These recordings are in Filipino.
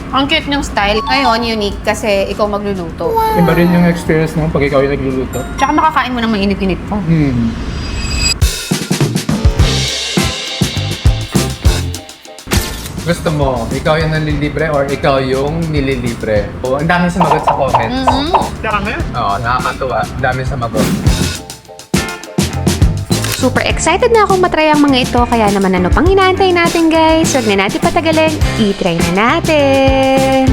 Ang cute ng style. Ngayon, unique kasi ikaw magluluto. Iba rin yung experience mo pag ikaw yung nagluluto. Tsaka makakain mo ng mainit-init po. Gusto mo, ikaw yung nanlilibre or ikaw yung nililibre? O, ang dami sumagot sa comments. Dami? Oo, nakakatuwa. Ang dami sumagot. Super excited na akong matry ang mga ito, kaya naman ano pang inaantay natin guys? Huwag na natin patagalin, i-try na natin!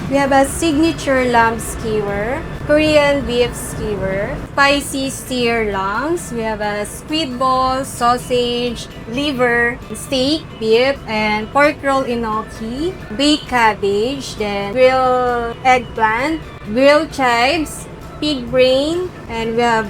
We have a signature lamb skewer, Korean beef skewer, spicy steer lungs. We have a squid ball, sausage, liver, steak, beef, and pork roll enoki, baked cabbage, then grilled eggplant, grilled chives, pig brain, and we have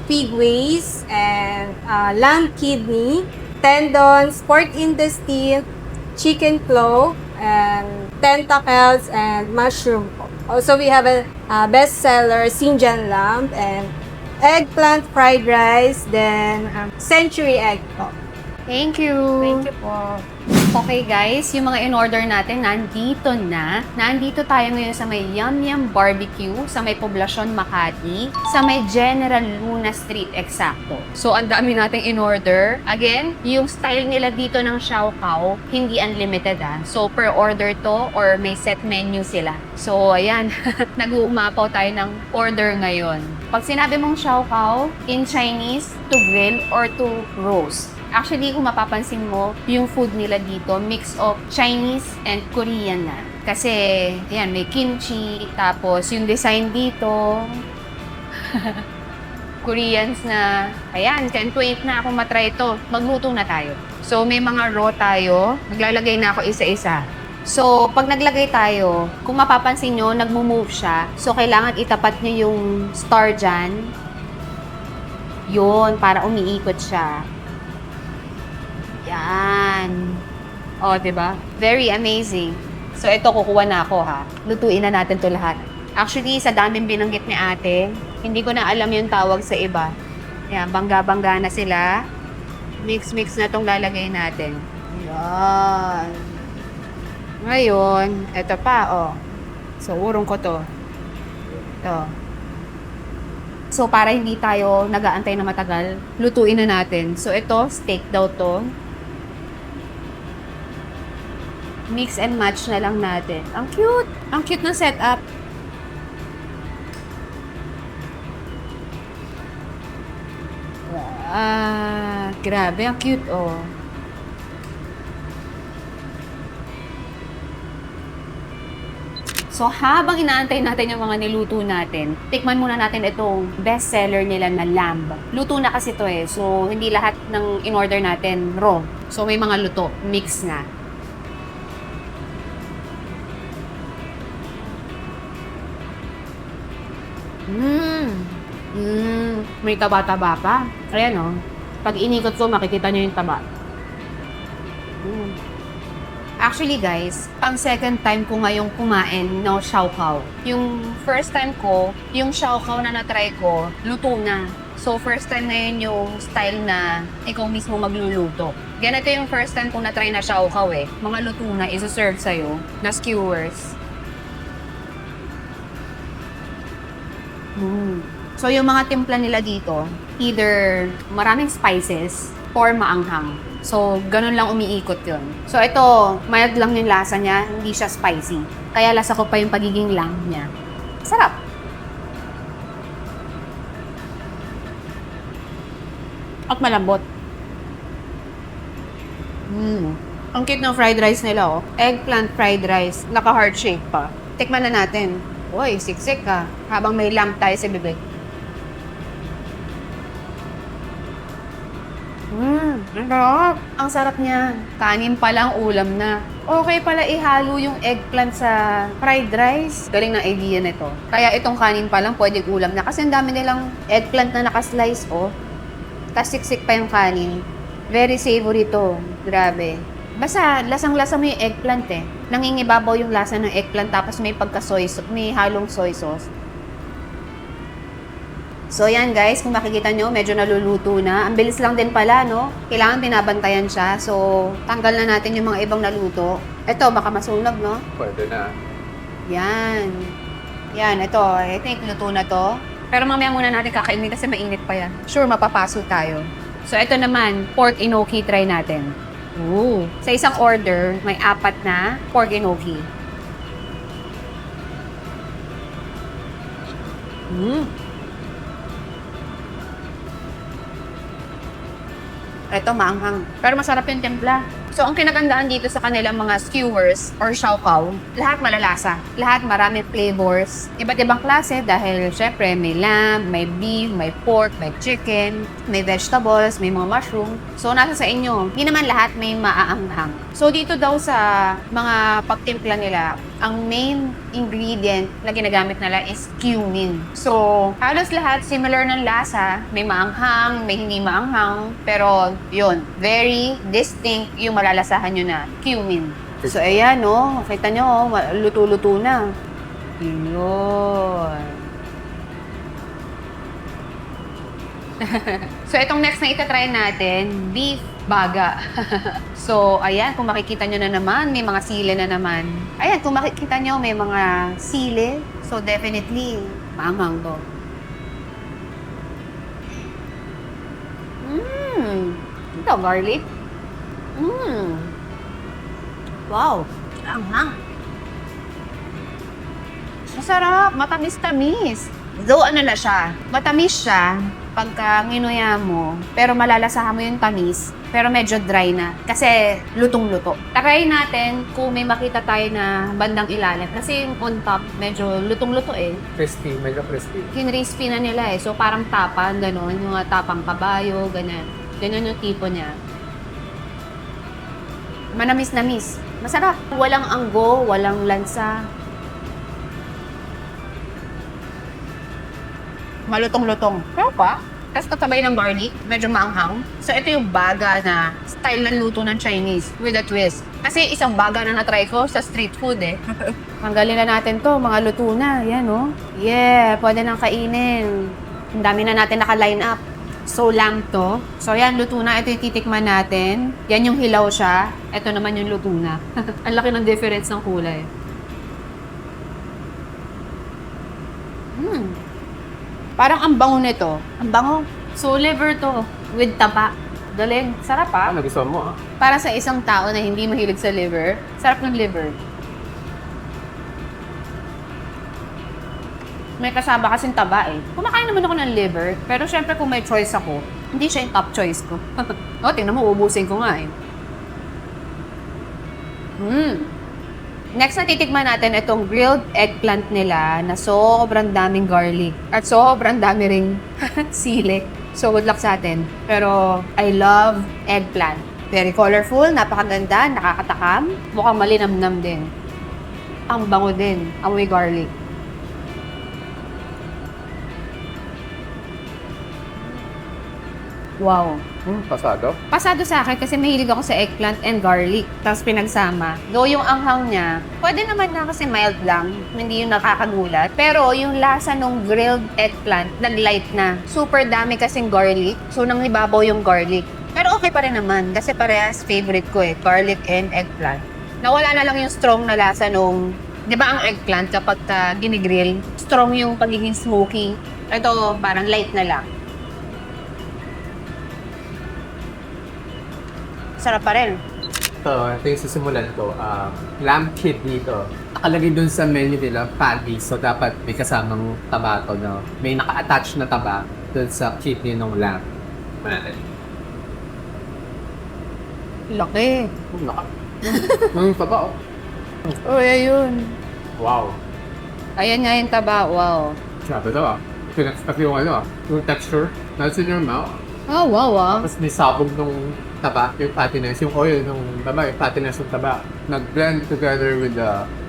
pig waist and lamb kidney, tendons, pork intestine, chicken claw, and tentacles and mushroom. Also, we have a bestseller, Sinjan lamb, and eggplant fried rice, then century egg po. Thank you. Thank you po. Okay guys, yung mga in-order natin nandito na. Nandito tayo ngayon sa may Yum Yum Barbecue, sa may Poblacion, Makati, sa may General Luna Street eksakto. So, ang dami nating in-order. Again, yung style nila dito ng Xiao Kao, hindi unlimited So, per order to or may set menu sila. So, ayan, nag-uumapaw tayo ng order ngayon. Pag sinabi mong Xiao Kao, in Chinese, to grill or to roast. Actually, kung mapapansin mo, yung food nila dito, mix of Chinese and Korean na. Kasi, yan, may kimchi, tapos yung design dito, Koreans na, ayan, can't wait na akong matry ito. Magluto na tayo. So, may mga raw tayo. Naglalagay na ako isa-isa. So, pag naglagay tayo, kung mapapansin nyo, nagmo-move siya. So, kailangan itapat nyo yung star dyan. Yun, para umiikot siya. Yan. O, diba? Very amazing. So, ito, kukuha na ako, ha. Lutuin na natin to lahat. Actually, sa daming binanggit ni ate, hindi ko na alam yung tawag sa iba. Yan, bangga-bangga na sila. Mix-mix na tong lalagay natin. Yan. Ngayon, ito pa, So, urong ko to. Ito. So, para hindi tayo nag-aantay na matagal, lutuin na natin. So, ito, steak daw to. Mix and match na lang natin. Ang cute! Ang cute ng setup. Grabe, ang cute, So, habang inaantay natin yung mga niluto natin, tikman muna natin itong bestseller nila na lamb. Luto na kasi to So, hindi lahat ng in-order natin raw. So, may mga luto. Mix na. May taba-taba pa. Ayan, Pag inikot ko, makikita nyo yung taba. Actually, guys, ang second time ko ngayong kumain ng Xiao Kao. Yung first time ko, yung Xiao Kao na natry ko, luto na. So, first time ngayon yung style na ikaw mismo magluluto. Ganito yung first time ko na-try na Xiao Kao Mga luto na isa-serve sa'yo na skewers. So, yung mga timpla nila dito, either maraming spices or maanghang. So, ganun lang umiikot yun. So, ito, mild lang yung lasa niya, hindi siya spicy. Kaya lasa ko pa yung pagiging lamb niya. Sarap! At malambot. Ang cute ng fried rice nila, Eggplant fried rice. Naka-heart shape pa. Tikman na natin. Uy, siksik ka. Habang may lamb tayo sa bibig. Ang sarap. Ang sarap niya. Kanin pa lang, ulam na. Okay pala ihalo yung eggplant sa fried rice. Galing ng idea nito. Kaya itong kanin pa lang, pwedeng ulam na. Kasi ang dami nilang eggplant na nakaslice, oh. Tapos siksik pa yung kanin. Very savory to. Grabe. Basta, lasang-lasa mo yung eggplant eh. Nangingibabaw yung lasa ng eggplant tapos may pagka-soy sauce, may halong soy sauce. So yan guys, kung makikita nyo, medyo naluluto na. Ang bilis lang din pala, no? Kailangan binabantayan siya. So, tanggal na natin yung mga ibang naluto. Ito, baka masunog, no? Pwede na. Yan. Yan, ito. I think luto na to. Pero mamaya muna natin kakainin kasi mainit pa yan. Sure, mapapaso tayo. So, ito naman, pork enoki try natin. Ooh. Sa isang order, may 4 na pork enoki. Ito, maanghang. Pero masarap yung timpla. So, ang kinagandaan dito sa kanilang mga skewers or siopaw, lahat malalasa. Lahat marami flavors. Iba't ibang klase dahil syempre may lamb, may beef, may pork, may chicken, may vegetables, may mga mushroom. So, nasa sa inyo. Hindi naman lahat may maaanghang. So, dito daw sa mga pagtimpla nila, ang main ingredient na ginagamit nila is cumin. So, halos lahat similar ng lasa. May maanghang, may hindi maanghang. Pero, yun, very distinct yung malalasahan nyo na cumin. So, ayan, no? Kita nyo, luto-luto na. Yun. So, itong next na itatry natin, beef baga. So, ayan, kung makikita nyo na naman, may mga sili na naman. Ayan, kung makikita nyo, may mga sili. So, definitely, maanghang to. Ito, garlic. Wow, anghang. Masarap, matamis-tamis. Though ano na siya, matamis siya pagka nginuya mo, pero malalasahan mo yung tamis, pero medyo dry na. Kasi lutong-luto. Try natin kung may makita tayo na bandang ilalim. Kasi yung on top, medyo lutong-luto eh. Crispy, medyo crispy. Kinrispy na nila eh. So parang tapang, gano'n. Yung mga tapang kabayo, ganyan. Ganyan yung tipo niya. Manamis-namis. Masarap. Walang anggo, walang lansa. Malutong-lutong. Pero pa, tapos kasabay ng garlic, medyo maanghang. So, ito yung baga na style ng luto ng Chinese with a twist. Kasi isang baga na na-try ko sa street food eh. Tanggalin na natin to, mga luto na. Yan, oh. Yeah, pwede nang kainin. Ang dami na natin naka-line up. So, lamb to. So, yan, luto na. Ito yung titikman natin. Yan yung hilaw siya. Ito naman yung luto na. Ang laki ng difference ng kulay. Parang ang bango nito. Ang bango. So, liver to. With taba. Galing. Sarap ah. Nagustuhan mo, ah. Para sa isang tao na hindi mahilig sa liver, sarap ng liver. May kasama kasing taba eh. Kumakain naman ako ng liver, pero syempre kung may choice ako, hindi siya yung top choice ko. O, tingnan mo, ubusin ko nga eh. Next na titikman natin itong grilled eggplant nila na sobrang daming garlic at sobrang dami ring sili. So, good luck sa atin. Pero, I love eggplant. Very colorful, napakaganda, nakakatakam. Mukhang malinamnam din. Ang bango din, amoy garlic. Wow. Pasado? Pasado sa akin kasi mahilig ako sa eggplant and garlic. Tapos pinagsama. Though yung anghang niya, pwede naman na kasi mild lang. Hindi yung nakakagulat. Pero yung lasa ng grilled eggplant, nag-light na. Super dami kasing garlic. So, nangibabaw yung garlic. Pero okay pa rin naman. Kasi parehas favorite ko eh. Garlic and eggplant. Nawala na lang yung strong na lasa nung... Di ba ang eggplant kapag ginigrill, strong yung pagiging smoky. Ito parang light na lang. Sarap pa rin. Ito yung susimulan ko. Lamb kidney to. Nakalagay dun sa menu nila, patty. So, dapat may kasamang taba to, no? May naka-attach na taba dun sa kidney ng lamb. Natin. Laki. Taba, oh. Oh, ayun. Wow. Ayan nga yung taba. Wow. Grabe to, ah. Pinag-expect yung ano, ah. Yung texture. That's in your mouth. Oh, wow ah. Tapos may sabog nung taba, yung fattiness, yung oil ng taba, yung fattiness ng taba. Nag-blend together with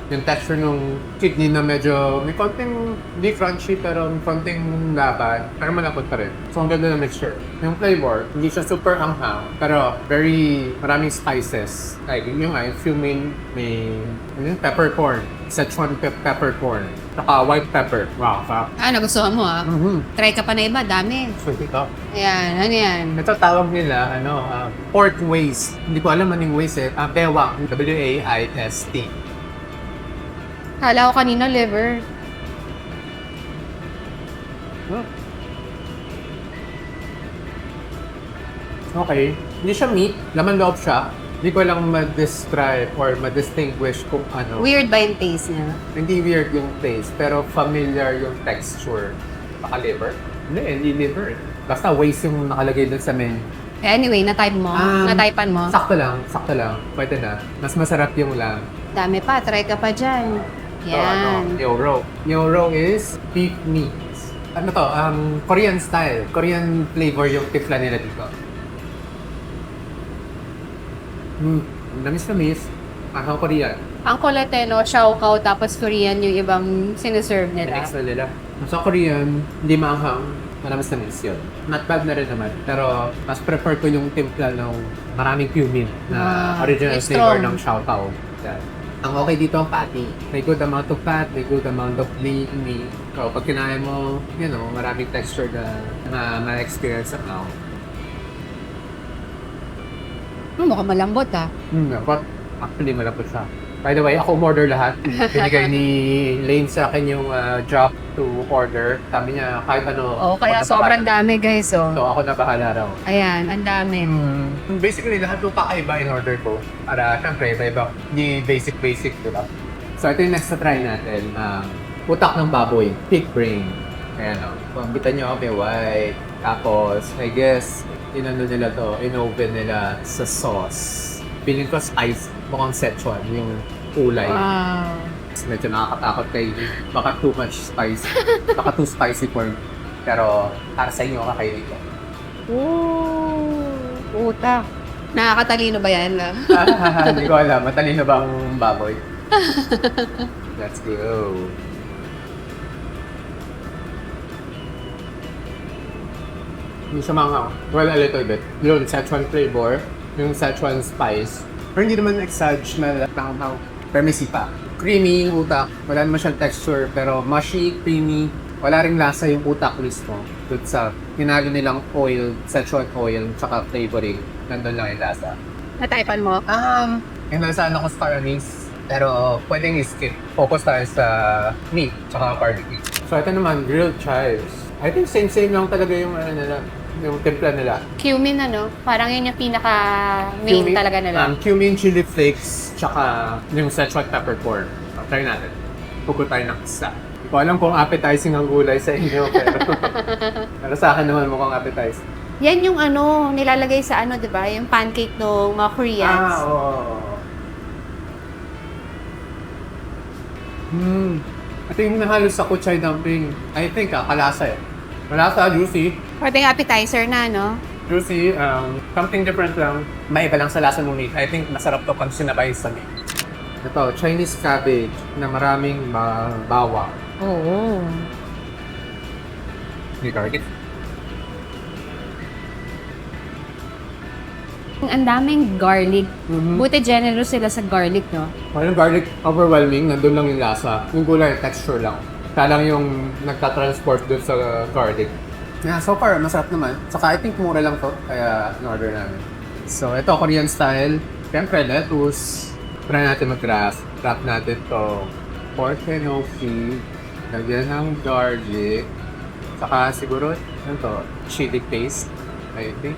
yung texture ng kidney na medyo may konting, hindi crunchy, pero may konting laban, pero malapot pa rin. So, ang ganda ng mixture. Yung flavor, hindi siya super anghang, pero maraming spices. Like, yung cumin, may peppercorn, Szechuan peppercorn, saka white pepper. Wow, sarap. Nagustuhan mo ah. Try ka pa na iba, dami. Sweet ito. Ayan, ano yan? Ito tawag nila, pork waist. Hindi ko alam anong waist eh. Bewang. W-A-I-S-T. Kala ko kanina liver. Okay. Hindi siya meat. Laman loob siya. Hindi ko lang ma-describe or ma-distinguish kung ano. Weird ba yung taste niya? Hindi weird yung taste, pero familiar yung texture. Baka liver? Hindi liver. Basta waist yung nakalagay dun sa menu. Anyway, na-type mo? Na-typean mo? Sakto lang. Pwede na. Mas masarap yung lamb. Dami pa, try ka pa dyan. So, Yoro. Yoro is beef meat. Ano to? Korean style. Korean flavor yung timpla nila dito. Namis. Parang Korean. Ang Colateno, Xiaokao, tapos Korean yung ibang sineserve nila. Next na nila. Sa Korean, hindi maanghang. Manamis yun. Not bad na rin naman. Pero mas prefer ko yung timpla ng maraming cumin na original it's flavor strong. ng Xiaopao. Yan. Ang okay dito ang patty. May good amount of fat, may good amount of lean meat. So, pag kinain mo, maraming texture na ma-experience ang Mukhang malambot ah. But actually, malapot siya. By the way, ako umorder lahat. Binigay ni Lane sa akin yung job to order. Sabi niya, kahit ano. Kaya sobrang dami guys oh. So, ako na bahala raw. Ayan, ang dami. Basically, lahat ng kakaiba in order ko. Para, syempre, iba-iba. Hindi basic, diba? So, ito yung next na try natin. Utak ng baboy. Pig brain. Ayan o. Pambitan nyo, may white. Tapos, I guess, in-oven nila sa sauce. Feeling ko spice. Mukhang Szechuan, yung kulay. Wow. Medyo nakakatakot kay baka too much spice. Baka too spicy for me. Pero para sa inyo, kakainin ko. Ooh, utak. Nakakatalino ba yan? Hindi ko alam. Matalino ba ang baboy? Let's go. Hindi siya manghang. Well, a little bit. Yung Szechuan flavor, yung Szechuan spice. Pero hindi naman exage na manghang. Pero may sipa. Creamy yung utak. Wala naman siyang texture. Pero mushy, creamy. Wala ring lasa yung utak mismo. Doon sa hinalo nilang oil, Szechuan oil, tsaka flavoring. Nandun lang yung lasa. Nataipan mo? Yung nasaan ako star anise. Pero pwedeng i-skip. Focus tayo sa meat, tsaka barbecue. So ito naman, grilled chives. I think same lang talaga yung nila. Yung timpla nila. Cumin Parang yun yung pinaka-main talaga nila. Cumin, chili flakes, tsaka yung Szechuan peppercorn. Try natin. Pugo tayo ng isa. Hindi ko alam kung appetizing ang gulay sa inyo, pero sa akin naman mukhang appetizing. Yan yung nilalagay sa di ba? Yung pancake ng mga Koreans. Oo. Ito yung nahalos sa kuchay dumpling. I think, kalasa eh. Malasa, juicy. Pwedeng appetizer na, Juicy, something different lang. May iba lang sa lasa ng meat. I think masarap to pag sinabay sa meat. Ito, Chinese cabbage na maraming bawang. Oo. May garlic. Ang daming garlic. Buti generous sila sa garlic, Yung garlic, overwhelming. Nandun lang yung lasa. Yung gulay, texture lang. Kaya lang yung nagta-transport dun sa garlic. Yeah, so far, masarap naman. Saka I think mura lang to. Kaya in-order namin. So, ito, Korean style. Siyempre, lettuce. Try natin mag-wrap. Wrap natin to pork enoki. Lagyan ng garlic. Saka siguro, ano to? Chili paste. I think.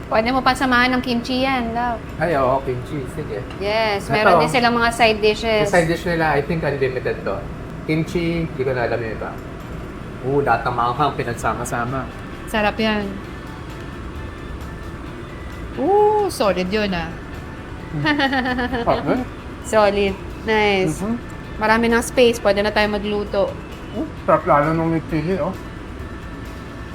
Pwede mo pa samahan ng kimchi yan, love. Ay, oo, kimchi. Sige. Yes, Ito. meron din silang mga side dishes. Yung side dish nila, I think unlimited to. Kimchi, hindi ko na alam yung iba. Lahat ng manghang pinagsama-sama. Sarap yan. Solid yun Solid. Nice. Marami ng space, pwede na tayo magluto. Sarap lalo nung may chili,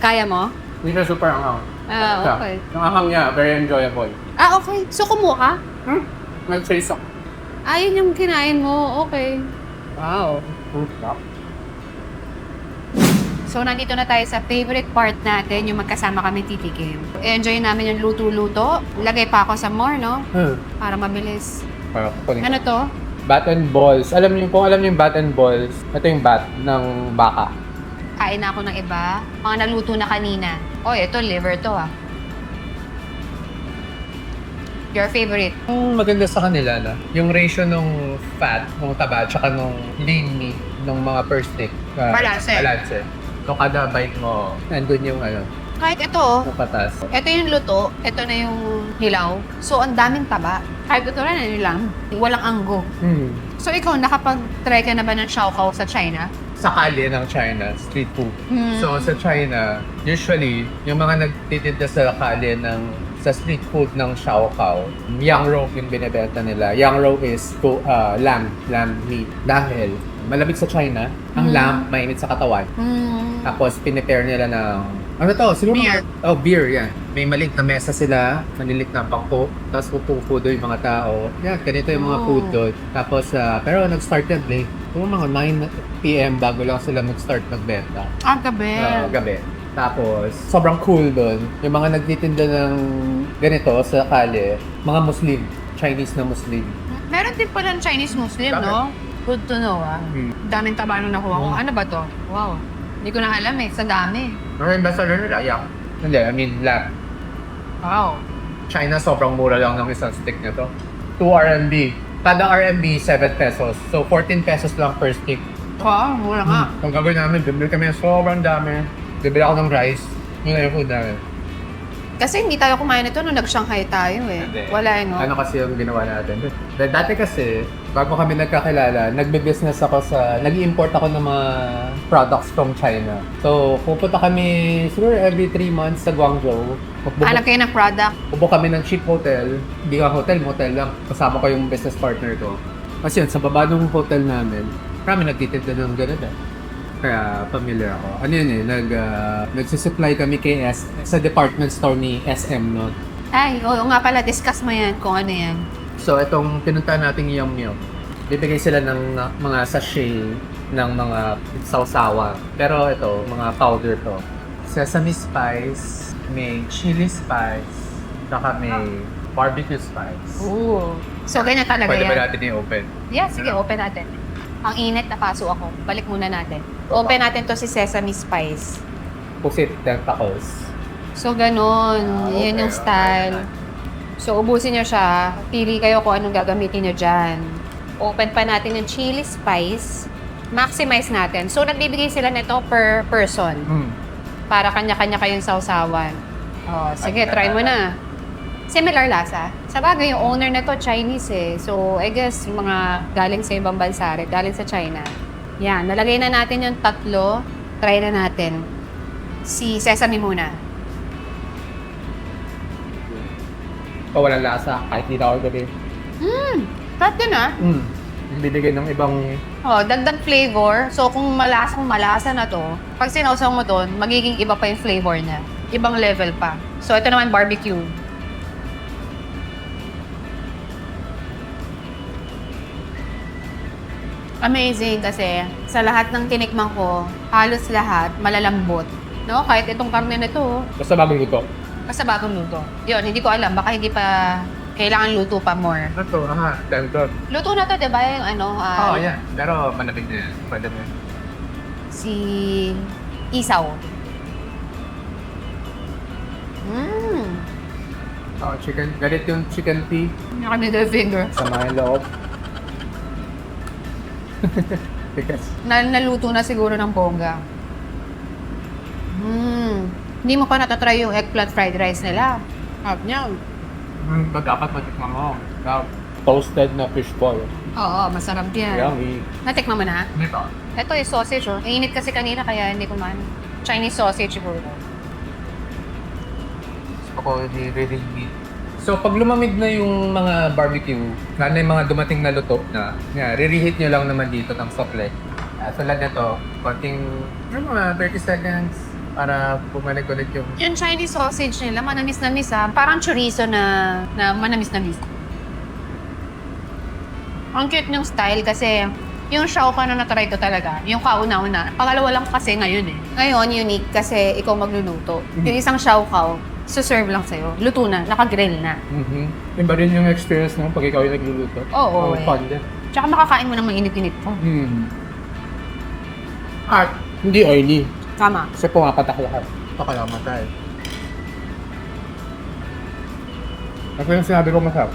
Kaya mo? Hindi na super anghang. Ah, okay. Yung ahang niya, very enjoyable. Ah, okay. So, kumuha ka? Nag-trace ako. Ah, yun yung kinain mo. Okay. Wow. So, nandito na tayo sa favorite part natin, yung magkasama kami titikim. Enjoy namin yung luto-luto. Lagay pa ako sa more, no? Para mabilis. Ano to? Bat and balls. Kung alam niyo yung bat and balls, ito yung bat ng baka. Kain na ako ng iba. Mga naluto na kanina. Oh, ito, liver to ah. Your favorite? Ang maganda sa kanila na, yung ratio ng fat, ng taba, tsaka ng lean meat, ng mga per stick. Balanse. Balanse. So, kada bite mo, nandun yung Kahit ito, oh. patas. Ito yung luto, ito na yung hilaw. So, ang daming taba. Kahit ito rin, ano lang, walang anggo. So, ikaw, nakapag-try ka na ba ng xiaokao sa China? Sa kalye ng China, street food. So, sa China, usually, yung mga nagtitinda sa kalye sa street food ng xiaokao, yang rou yung binibenta nila. Yang rou is lamb meat. Dahil malamig sa China, ang lamb mainit sa katawan. Tapos, pinipare nila ng siguro Beer. Beer, yan. May maliit na mesa sila, manilit na bangko, tapos upo doon yung mga tao. Yan, ganito yung mga food doon. Tapos, pero nag-start yan late. Yung mga 9 p.m. bago lang sila mag-start magbenta. Ah, gabi. Gabi. Tapos, sobrang cool doon. Yung mga nagtitinda ng ganito sa kalye, mga Muslim, Chinese na Muslim. Meron din pala ng Chinese Muslim, Dami. no? Good to know, ah. Daming taba nung nakuha ko. Ano ba to? Wow. Hindi ko na alam eh. Sa dami. Ang ambassador nila, yak. Hindi, I mean, lamb. Wow. China, sobrang mura lang ng isang stick na to. 2 RMB. Kada RMB, 7 pesos. So, 14 pesos lang per stick. Wow, mura nga. Ang gagawin namin, bibili kami ng sobrang dami. Bibili ako ng rice. Yun na yung food namin. Kasi hindi tayo kumain nito nung nag-Shanghai tayo eh. Hindi. Wala eh, no? Ano kasi yung ginawa natin? Dati kasi, bago kami nagkakilala, nagbe-business ako nag-import ako ng mga products from China. So, pupunta kami siguro every 3 months sa Guangzhou. Hanap kayo ng product. Ubo kami ng cheap hotel. Hindi ka hotel, motel lang. Kasama ko yung business partner ko. Kasi yun, sa baba ng hotel namin, marami nagtitinda ng ganun eh. Kaya familiar ako. Ano yun eh, nagsusupply kami kay sa department store ni SM noon. Ay, oo nga pala, discuss mo yan kung ano yan. So, itong pinuntahan nating Yum, bibigay sila ng mga sachet ng mga sausawa. Pero ito, mga powder to. Sesame spice, may chili spice, saka may barbecue spice. Oo. So, ganyan talaga Pwede ba yan. natin i-open? Yeah, sige, open natin. Ang init, napaso ako. Balik muna natin. Open natin to si Sesame Spice. Pusit tentacles. So, ganun. Yun yung style. So, ubusin nyo siya. Pili kayo kung anong gagamitin nyo dyan. Open pa natin yung chili spice. Maximize natin. So, nagbibigay sila nito per person. Para kanya-kanya kayong sausawan. Oh, sige, try mo na. Similar lasa. Sa bagay, yung owner na to, Chinese eh. So, I guess, yung mga galing sa ibang bansa rin, galing sa China. Yan, nalagay na natin yung tatlo. Try na natin. Si Sesame muna. Walang lasa, kahit di na ako gabi. Sarap din ah. Binigay ng ibang... Oh, dagdag flavor. So, kung malasa na to, pag sinawsaw mo to, magiging iba pa yung flavor niya. Ibang level pa. So, ito naman barbecue. Amazing kasi sa lahat ng tinikman ko, halos lahat malalambot. No? Kahit itong karne na to, Basta bagong luto. basta bagong luto. Yun, hindi ko alam. Baka hindi pa kailangan luto pa more. Ito, dahil Luto na to, di ba? Yung ano, yan. Pero manabig na yan. Pwede mo yan. si Isaw. Chicken. Galit yung chicken tea Naka middle finger. sa mga loob. Because, Naluto na siguro ng bongga. Hindi mo pa natatry yung eggplant fried rice nila. Harap niya. dapat matikman mo. Toasted na fish ball. Oo, masarap yan. Yummy. Natikman mo na? Dito. Ito yung sausage, oh. Init kasi kanina kaya hindi ko man. Chinese sausage siguro. Ako, really meat. So, pag lumamig na yung mga barbecue, lalo yung mga dumating na luto na, re-reheat nyo lang naman dito ng sokle. Tulad na to, konting, mga 30 seconds, para bumalik ulit yung... Yung Chinese sausage nila, manamis-namis ha. Parang chorizo na manamis-namis. Ang cute ng style kasi yung Xiaoka na natry ko talaga, yung kauna-una. Pangalawa lang kasi ngayon eh. Ngayon, unique kasi ikaw magluluto. Yung isang Xiaoka, serve lang sa'yo. Luto na, naka-grill na. Iba rin yung experience mo pag ikaw yung nagluluto. Oo, eh. Fun din. Tsaka makakain mo ng mainit-init po. At hindi oily. Tama. Kasi pumapatak lahat. Pakalamatay. Ako yung sinabi ko masarap.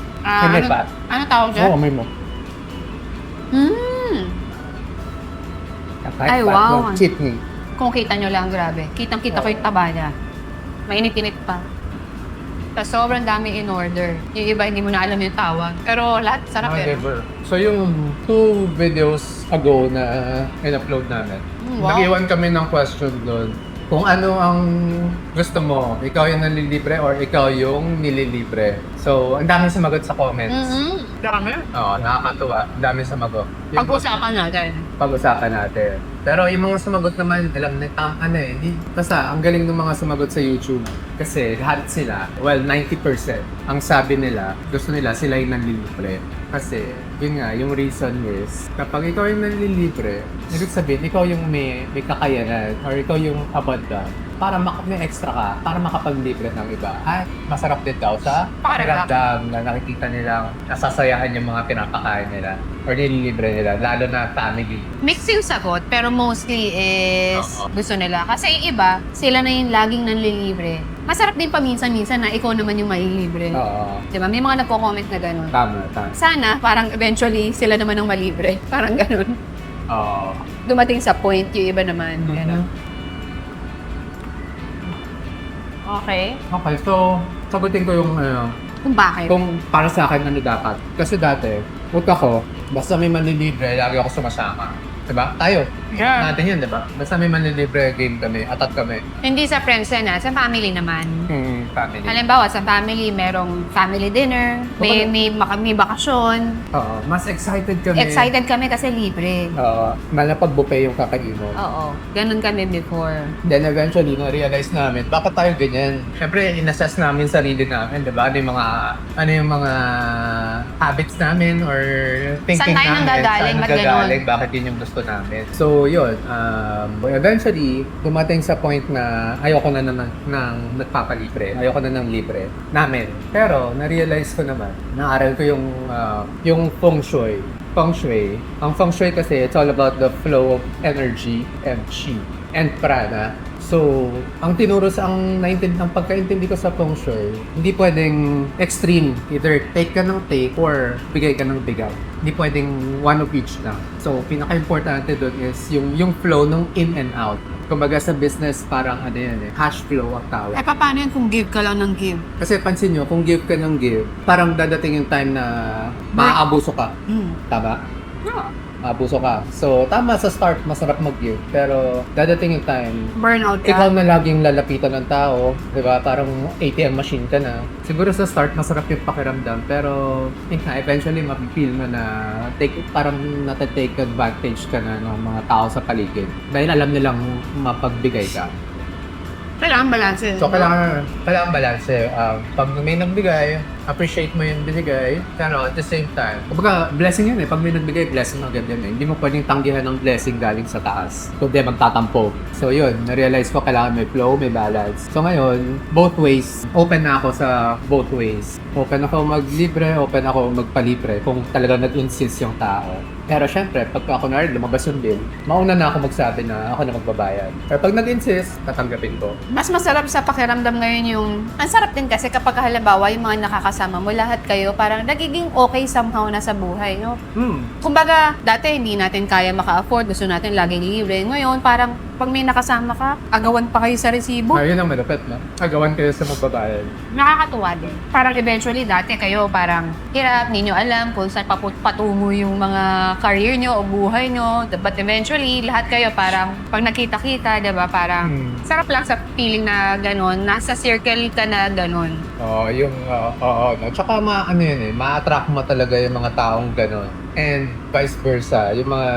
May fat. Ano tawag dyan? Oo, may mo. Ay, wow. Kidney. Kung kita nyo lang, grabe. Kitang-kita ko yung taba niya. Mainit-init pa. Tapos sobrang dami in order. Yung iba, hindi mo na alam yung tawag. Pero lahat sarap eh. Never. So yung 2 videos ago na in-upload namin, Wow. nag-iwan kami ng question doon. Kung ano ang gusto mo, ikaw yung nanlilibre or ikaw yung nililibre. So, ang dami sumagot sa comments. Dami. Oo, nakakatuwa. Ang dami sumagot. Pag-usapan natin. Pag-usapan natin. Pero yung mga sumagot naman, alam na basta ang galing ng mga sumagot sa YouTube. Kasi lahat sila, well, 90%, ang sabi nila, gusto nila sila yung nanlilibre. Kasi, yun nga, yung reason is, kapag ikaw yung nanlilibre, ibig sabihin, ikaw yung may kakayanan or ikaw yung abanda para may extra ka, para makapaglibre ng iba. At masarap din daw sa pakiramdam na nakikita nilang nasasayahan yung mga pinapakain nila or nililibre nila, lalo na family. Mix yung sagot, pero mostly is gusto nila. Kasi yung iba, sila na yung laging nanlilibre. Masarap din paminsan-minsan na ikaw naman yung malilibre. Oo. Diba? May mga nagko-comment na gano'n. Tama. Sana, parang eventually, sila naman ang malibre. Parang gano'n. Oo. Dumating sa point, yung iba naman. Gano'n. Okay. Okay, so, sagutin ko yung Kung bakit? kung para sa akin ano dapat. Kasi dati, ako, basta may manlilibre, lagi ako sumasama. Diba? Tayo. Yeah. Natin yun, diba? Basta may manlilibre, game kami, atat kami. Hindi sa friends na, sa family naman. Family. Halimbawa, sa family, merong family dinner, may bakasyon. Oo, mas excited kami. Excited kami kasi libre. Oo, malapag buffet yung kakain mo. Oo. Ganun kami before. Then eventually, na-realize namin, bakit tayo ganyan? Siyempre, in-assess namin sarili namin, di ba? Ano yung mga habits namin or thinking Saan tayo namin. nanggagaling? Ba't ganun? Nanggagaling? Bakit yun yung gusto namin? So, yun. Eventually, dumating sa point na ayoko na naman ng nagpapalibre. Ayoko na ng libre namin. Pero, na-realize ko naman, naaral ko yung feng shui. Feng shui. Ang feng shui kasi, it's all about the flow of energy and chi and prana. So, ang pagkaintindi ko sa feng shui, hindi pwedeng extreme. Either take ka ng take or bigay ka ng bigay. Hindi pwedeng one of each lang. So, pinaka-importante doon is yung flow ng in and out. Kumbaga sa business, parang cash flow ang tawag. Paano yan kung give ka lang ng give? Kasi pansin nyo, kung give ka ng give, parang dadating yung time na maaabuso ka. Tama? Yeah. Abuso ka. So, tama sa start, masarap mag-give. Pero, dadating yung time, Burnout ka. ikaw na laging lalapitan ng tao. Diba? Parang ATM machine ka na. Siguro sa start, masarap yung pakiramdam. Pero, eventually, mapipil mo na parang natatake advantage ka na ng mga tao sa paligid. Dahil alam nilang mapagbigay ka. Kailangan balanse. So, kailangan balanse. Pag may nagbigay, appreciate mo yung binigay. Pero at the same time, kumbaga, blessing yun eh. Pag may nagbigay, blessing agad yun eh. Hindi mo pwedeng tanggihan ng blessing galing sa taas. Kundi magtatampo. So yun, na-realize ko kailangan may flow, may balance. So ngayon, both ways. Open na ako sa both ways. Open ako maglibre, open ako magpalibre kung talaga nag-insist yung tao. Pero syempre, pagka ako lumabas yung bill, mauna na ako magsabi na ako na magbabayad. Pero pag nag-insist, tatanggapin ko. Mas masarap sa pakiramdam ngayon yung... Ang sarap din kasi kapag halimbawa yung mga nakakasama mo, lahat kayo parang nagiging okay somehow na sa buhay, no? Kumbaga, dati hindi natin kaya maka-afford, gusto natin laging libre. Ngayon, parang pag may nakasama ka, agawan pa kayo sa resibo. Ayun ang malapit, no? Agawan kayo sa magbabayad. Nakakatuwa din. Parang eventually, dati kayo parang hirap, hindi nyo alam kung saan patungo yung mga career nyo o buhay nyo. But eventually, lahat kayo parang pag nakita-kita, diba? Parang sarap lang sa feeling na gano'n. Nasa circle ka na gano'n. Oo, no? Tsaka ma-attract mo talaga yung mga taong gano'n. And vice versa, yung mga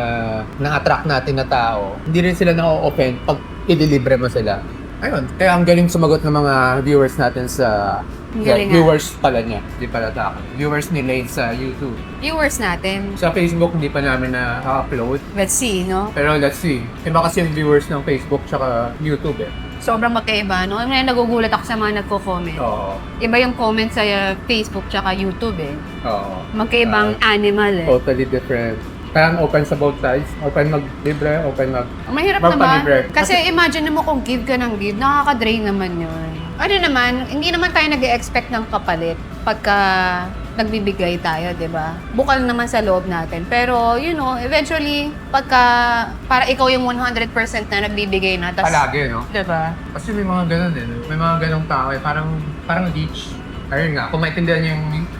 na-attract natin na tao, hindi rin sila na-open pag i-deliver mo sila. ayun, kaya ang galing sumagot ng mga viewers natin sa Ang galing nga. viewers pala niya, hindi pala sa akin. Viewers ni Lane sa YouTube. Viewers natin. Sa Facebook, hindi pa namin na-upload. Let's see, no? Pero let's see. Iba kasi yung viewers ng Facebook tsaka YouTube eh. Sobrang magkaiba, no? Ngayon nagugulat ako sa mga nagko-comment. Oo. Iba yung comment sa Facebook tsaka YouTube eh. Oo. Magkaibang animal eh. Totally different. Parang open sa both sides. Open mag-libre, open mag... Ang mahirap Or naman. palibre. Kasi imagine mo kung give ka ng give, nakaka-drain naman yun. Ano naman, hindi naman tayo nag-expect ng kapalit pagka nagbibigay tayo, di ba? Bukal naman sa loob natin. Pero, you know, eventually, pagka para ikaw yung 100% na nagbibigay na, tas, Palagi, no? di ba? Kasi may mga ganun eh. May mga ganung tao eh. Parang leech. Ayun nga, kung maintindihan niyo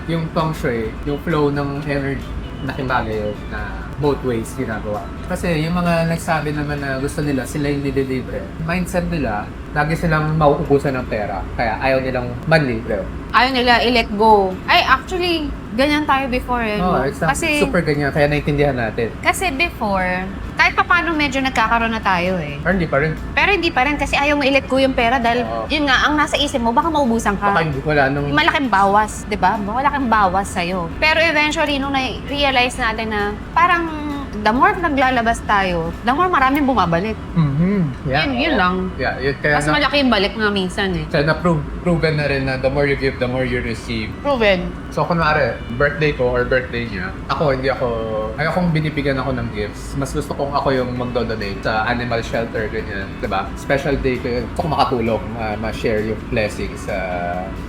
yung feng shui, yung flow ng energy, laking bagay yun na both ways ginagawa. Kasi yung mga nagsabi naman na gusto nila, sila yung nililibre. Mindset nila, lagi silang mauubusan ng pera. Kaya ayaw nilang manlibre. Ayaw nila i-let go. Ay, actually, ganyan tayo before eh. Oo, no? exactly. Super ganyan. Kaya naintindihan natin. Kasi before, kahit pa paano medyo nagkakaroon na tayo eh. Pero hindi pa rin. Pero hindi pa rin kasi ayaw mo i-let go yung pera dahil Oo. yun nga, ang nasa isip mo, baka maubusan ka. Baka hindi wala nung... Yung malaking bawas, di ba? Malaking bawas sa'yo. Pero eventually, nung na-realize natin na parang the more naglalabas tayo, the more maraming bumabalik. Yeah. Yun lang. Yeah, yun. Kaya Mas malaki yung balik nga minsan eh. kaya proven na rin na the more you give, the more you receive. Proven. So, kunwari, birthday ko or birthday niya, ayokong binibigyan ako ng gifts. Mas gusto kong ako yung magdo-donate sa animal shelter, ganyan. Diba? Special day ko yun. Gusto ko makatulong, ma-share yung blessings sa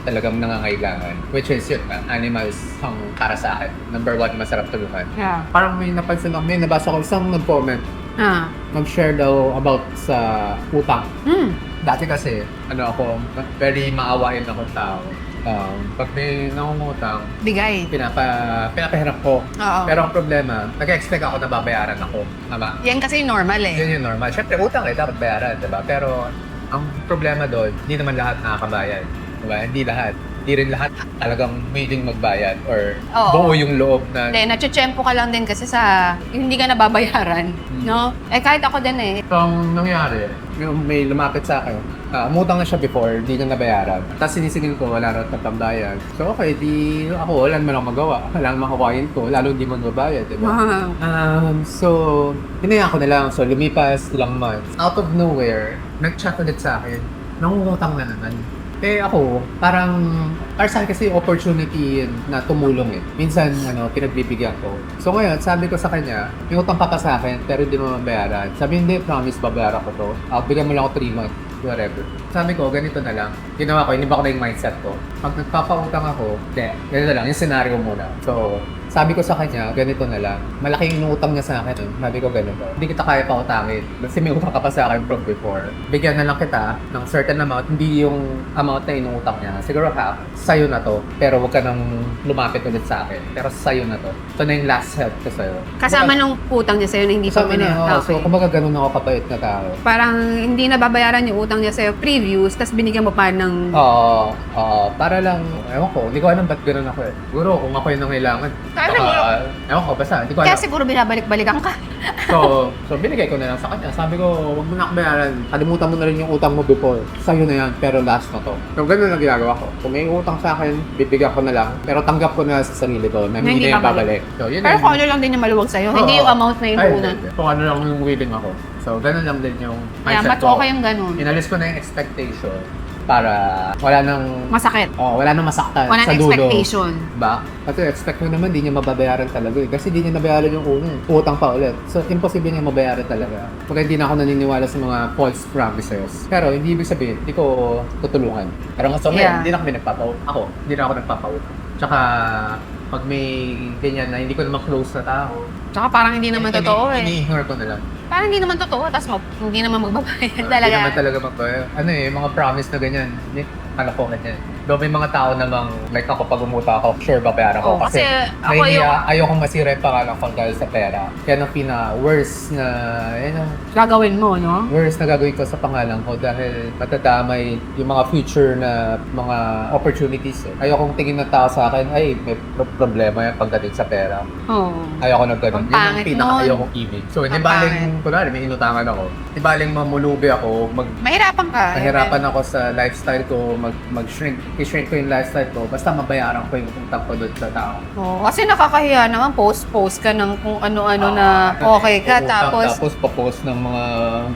talagang nangangailangan. Which is yun, animals ang para sa akin. Number one, masarap tulungan. Yeah. Parang may napansin ako, may nabasa ko isang nag-comment, mag-share daw about sa utang. Dati kasi, ako, very maawain akong tao. Pag may nangungutang, Bigay. pinapahiram ko. Oo. Pero ang problema, nag-expect ako na babayaran ako. Tama? Yan kasi normal eh. Yun yung normal. Siyempre, utang dapat bayaran, diba? Pero, ang problema doon, hindi naman lahat nakakabayad. Diba? Hindi lahat. Hindi rin lahat talagang willing magbayad or Oo. buo yung loob na... Hindi, natsyempo ka lang din kasi sa yung hindi ka nababayaran. No? Eh kahit ako din eh. So, ang nangyari, yung may lumapit sa akin, umutang na siya before, di niya nabayaran. Tapos sinisingil ko, wala na tatambayan. So, okay, di ako, wala naman ako magawa. Wala naman makawain ko, lalo di mo nababayad, di ba? So, hinayaan ko na lang. So, lumipas ilang months. Out of nowhere, nag-chat ulit sa akin, nangungutang na naman. Eh ako, para sa akin kasi opportunity na tumulong eh. Minsan, pinagbibigyan ko. So ngayon, sabi ko sa kanya, may utang ka pa sa akin, pero hindi mo mabayaran. Sabi, hindi, promise, babayaran ko to. Bigyan mo lang ako 3 months, whatever. Sabi ko, ganito na lang. Ginawa ko, hindi ba ko na yung mindset ko. Pag nagpapautang ako, ganito lang, yung scenario muna. So, sabi ko sa kanya, ganito na lang. Malaking inutang niya sa akin. Sabi ko, ganito. Hindi kita kaya pautangin. Kasi may utang ka pa sa akin from before. Bigyan na lang kita ng certain amount. Hindi yung amount na inutang niya. Siguro half. Sa'yo na to. Pero huwag ka nang lumapit ulit sa akin. Pero sa'yo na to. Ito na yung last help ko sa'yo. Kasama nung utang niya sa'yo na hindi pa Kasama na. Okay. So, kumbaga ganun ako kapait na tao. Parang hindi nababayaran yung utang niya sa'yo previous, tapos binigyan mo pa ng... Oo. Para lang, ewan ko. Hindi ko alam ba't ganun ako eh. Siguro kung ako yung nangailangan. Ewan ko, basta. Hindi ko Kaya alam. siguro binabalik-balikan ka. So binigay ko na lang sa kanya. Sabi ko, huwag mo na ako bayaran. Kalimutan mo na rin yung utang mo before. Sa'yo na yan, pero last na to. So ganun ang ginagawa ko. Kung may utang sa akin, bibigyan ko na lang. Pero tanggap ko na sa sarili ko na hindi na yung babalik. So yun Pero yun. kung ano lang din yung maluwag sa'yo, hindi yung amount na inuunan. Kung ano lang yung willing ako. So ganun lang din yung Kaya mindset mas ko. okay yung ganun. Inalis ko na yung expectation para wala nang Masakit. wala nang masaktan Wala sa na dulo. expectation. Ba? Kasi expect mo naman, di niya mababayaran talaga eh. Kasi di niya nabayaran yung una eh. Utang pa ulit. So, imposible niya mabayaran talaga. Kaya hindi na ako naniniwala sa mga false promises. Pero, hindi ibig sabihin, hindi ko tutulungan. Pero nga, so ngayon, hindi na kami hindi na ako nagpapautang. Tsaka, pag may ganyan na hindi ko naman close na tao, Tsaka parang hindi naman totoo eh. ini-ignore ko na lang. Parang hindi naman totoo, tapos hindi naman magbabayad Hindi talaga. naman talaga magbabayad. Mga promise na ganyan, kalokohan yan. Though may mga tao namang, like ako pag umuta ako, sure babayaran ko. Oo, kasi ako ayokong masira yung pangalan ko dahil sa pera. Kaya nang worst na, Gagawin mo, no? worst na gagawin ko sa pangalan ko dahil matadamay yung mga future na mga opportunities. Ayokong tingin ng tao sa akin, ay, may problema yan pagdating sa pera. Oo. Ayoko na ganun. Ang Yun ang pangit pinaka-ayokong image. So, hindi Ang baling, kunwari, may inutangan ako. Hindi baling mamulubi ako, Mahirapan ka. mahirapan ako sa lifestyle ko, i-shrink ko yung lifestyle ko, basta mabayaran ko yung utang ko doon sa tao. Oo, kasi nakakahiya naman, post ka ng kung ano-ano na okay ka, Utang, tapos tapos pa-post ng mga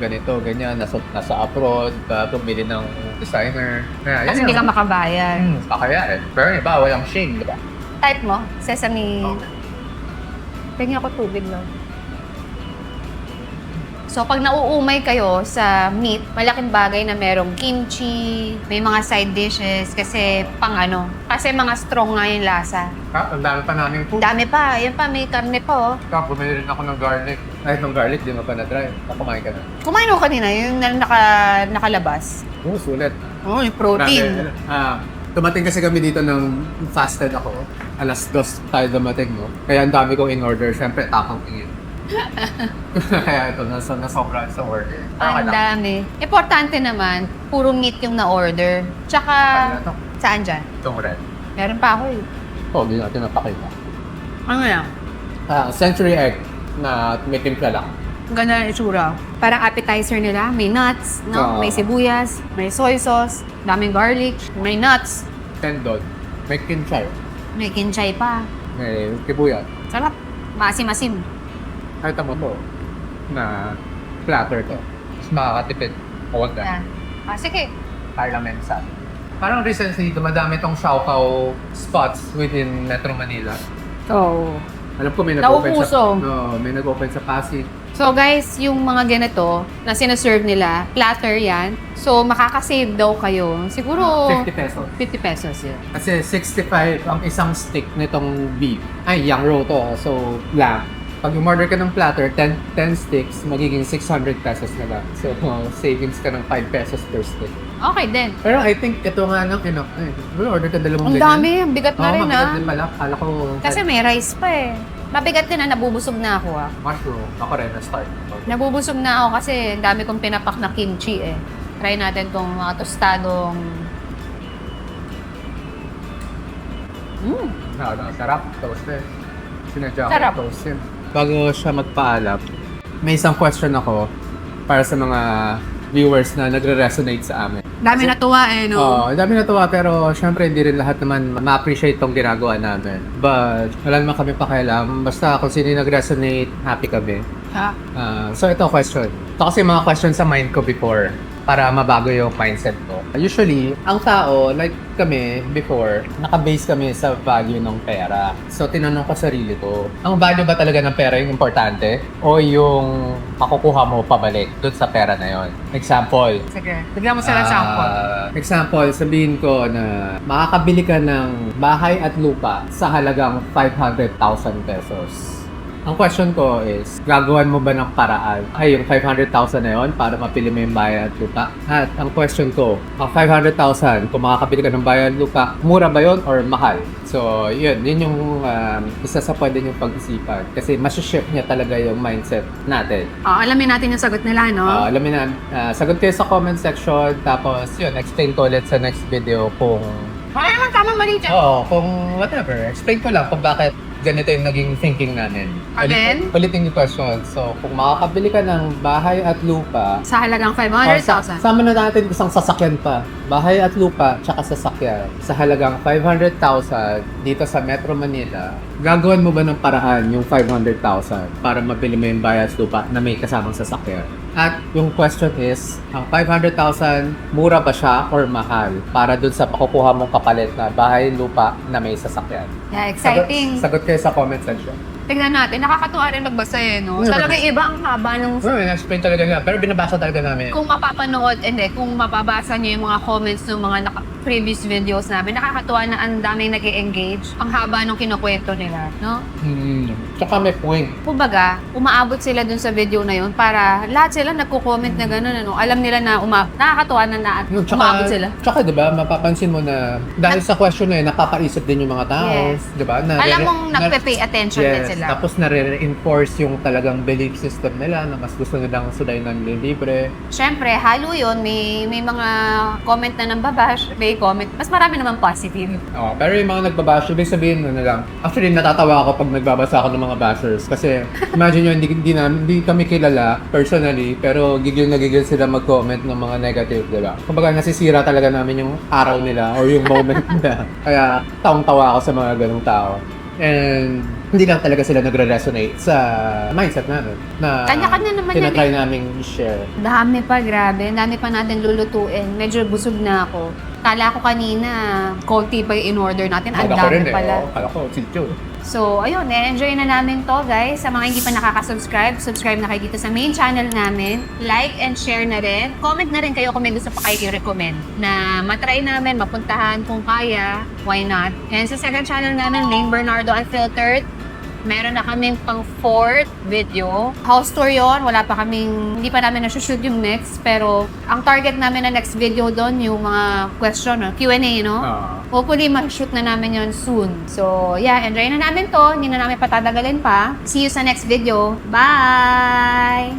ganito, ganyan, nasa abroad, bumili ng designer. Kaya, kasi hindi ka makabayad. Kaya pero iba, walang shame, di ba? Type mo, sesame. Tingnan ko tubig lang. So, pag nauumay kayo sa meat, malaking bagay na merong kimchi, may mga side dishes, kasi kasi mga strong nga yung lasa. Ang dami pa namin po. Dami pa, yan pa, may karne pa, oh. Bumili rin ako ng garlic. Ay, itong garlic, di mo pa na-try. Kumain ka na. Kumain ako kanina, yung nakalabas. Oo, sulit. Oh, yung protein. Dumating kasi kami dito ng fasted ako. Alas 2 tayo dumating, no? Kaya ang dami kong in-order. Siyempre, takang tingin. Kaya ito, nasobra sa order. Ang dami. Importante naman, puro meat yung na-order. Tsaka, Ano to? saan dyan? Itong red. Meron pa ako eh. Oo, di natin napakita. Ano yan? Century egg na may timpla lang. Ganda ang itsura. Parang appetizer nila, may nuts, no? Oo. May sibuyas, may soy sauce, daming garlic, may nuts, Tendon. May kinchay. may kinchay pa. May kibuyat. Sarap. Maasim-asim. Kahit mo to na platter to. Mas makakatipid. Huwag Yan. na. Sige. Parliamensa. Parang recently, dumadami tong Xiaocao spots within Metro Manila. So, Alam ko may nag-open Nauuso. may nag-open sa Pasig. so guys, yung mga ganito na sinaserve nila, platter yan. So, makakasave daw kayo. Siguro, 50 pesos. 50 pesos yun. Kasi 65 ang isang stick nitong beef. Ay, yang row to. So, lamb. Pag umorder ka ng platter, 10 sticks, magiging 600 pesos na lang. So, savings ka ng 5 pesos per stick. Okay din. Pero I think ito nga lang, order ka dalawang Ang dami, ang bigat na rin mabigat ah. din pala. Kala ko, Kasi may rice pa eh. Mabigat din na, nabubusog na ako ah. mushroom. Ako rin, na-start. Nabubusog na ako kasi ang dami kong pinapak na kimchi eh. Try natin tong mga tostadong... Sarap. Toasted. Sinadya Sarap. ko toasted. Bago siya magpaalam, may isang question ako para sa mga viewers na nagre-resonate sa amin. Dami natuwa eh, no? Oo, dami natuwa pero syempre hindi rin lahat naman ma-appreciate tong ginagawa namin. But wala naman kami pakialam. Basta kung sino yung nag-resonate, happy kami. Ha? So ito question. Ito kasi mga question sa mind ko before para mabago yung mindset ko. Usually, ang tao, like kami before, naka-base kami sa value ng pera. So tinanong ko sarili ko, ang value ba talaga ng pera yung importante? O yung makukuha mo pabalik dun sa pera na yon? Example, Sige. Bigyan mo sila sample. Example, sabihin ko na makakabili ka ng bahay at lupa sa halagang 500,000 pesos. Ang question ko is, gagawan mo ba ng paraan ay yung 500,000 na yun para mapili mo yung bahay at lupa? At ang question ko, ang 500,000, kung makakabili ka ng bahay at lupa, mura ba yun or mahal? So, yun yung isa sa pwede yung pag-isipan. Kasi mas-shift niya talaga yung mindset natin. Alamin natin yung sagot nila, no? Alam mo na, sagot kayo sa comment section, tapos yun, explain ko ulit sa next video kung... Wala naman tama mali dyan. Oo, kung whatever. Explain ko lang kung bakit ganito yung naging thinking namin. Again? Ulitin yung question. So, kung makakabili ka ng bahay at lupa, Sa halagang 500,000. sama na natin isang sasakyan pa. Bahay at lupa, tsaka sasakyan. Sa halagang 500,000 dito sa Metro Manila, gagawin mo ba ng paraan yung 500,000 para mabili mo yung bahay at lupa na may kasamang sasakyan? At yung question is, ang 500,000, mura ba siya or mahal para dun sa pakukuha mong kapalit na bahay, lupa na may sasakyan? Yeah, exciting. Sagot kayo sa comment section. Tignan natin. Nakakatuwa rin magbasa eh, no? Talaga iba ang haba ng... Well, in-explain talaga nila, pero binabasa talaga namin. Kung mapapanood, kung mapabasa niyo yung mga comments ng mga previous videos namin. Nakakatuwa na ang daming nag-engage. Ang haba nung kinukwento nila, no? Tsaka may point. Kumbaga, umaabot sila dun sa video na yun para lahat sila nagko-comment na gano'n, ano. Alam nila na nakakatuwa na umaabot sila. Tsaka diba, mapapansin mo na dahil sa question na yun, napapaisip din yung mga tao. Yes. Diba? Alam mong nagpe-pay attention din Yes, sila. tapos nare-reinforce yung talagang belief system nila na mas gusto nilang sulayin ng libre. Siyempre, halo yun. May mga comment na nang babash, may comment. Mas marami naman positive. Oh, pero yung mga nagbabash, ibig sabihin ano lang. Actually, natatawa ako pag nagbabasa ako ng mga bashers. Kasi imagine nyo, hindi kami kilala personally, pero gigil na gigil sila mag-comment ng mga negative, diba? Kumbaga, nasisira talaga namin yung araw nila or yung moment nila. Kaya, tawang-tawa ako sa mga ganong tao. And hindi lang talaga sila nagre-resonate sa mindset namin na Kanya-kanya naman yan tinatry namin i-share. Dami pa, grabe. Dami pa natin lulutuin. Medyo busog na ako. Kala ko kanina, konti pa yung in-order natin. Ang dami pala. Kala ko, sityo. So, ayun, enjoy na namin to, guys. Sa mga hindi pa nakaka-subscribe, subscribe na kayo dito sa main channel namin. Like and share na rin. Comment na rin kayo kung may gusto pa kayo i-recommend na matry namin, mapuntahan kung kaya. Why not? And sa second channel namin, Lane Bernardo Unfiltered. Meron na kaming pang 4th video. House tour yon, wala pa kaming, hindi pa namin na-shoot yung next. Pero, ang target namin na next video doon, yung mga question, Q&A, no? Hopefully, ma-shoot na namin yon soon. So, yeah, enjoy na namin to. Hindi na namin patatagalin pa. See you sa next video. Bye!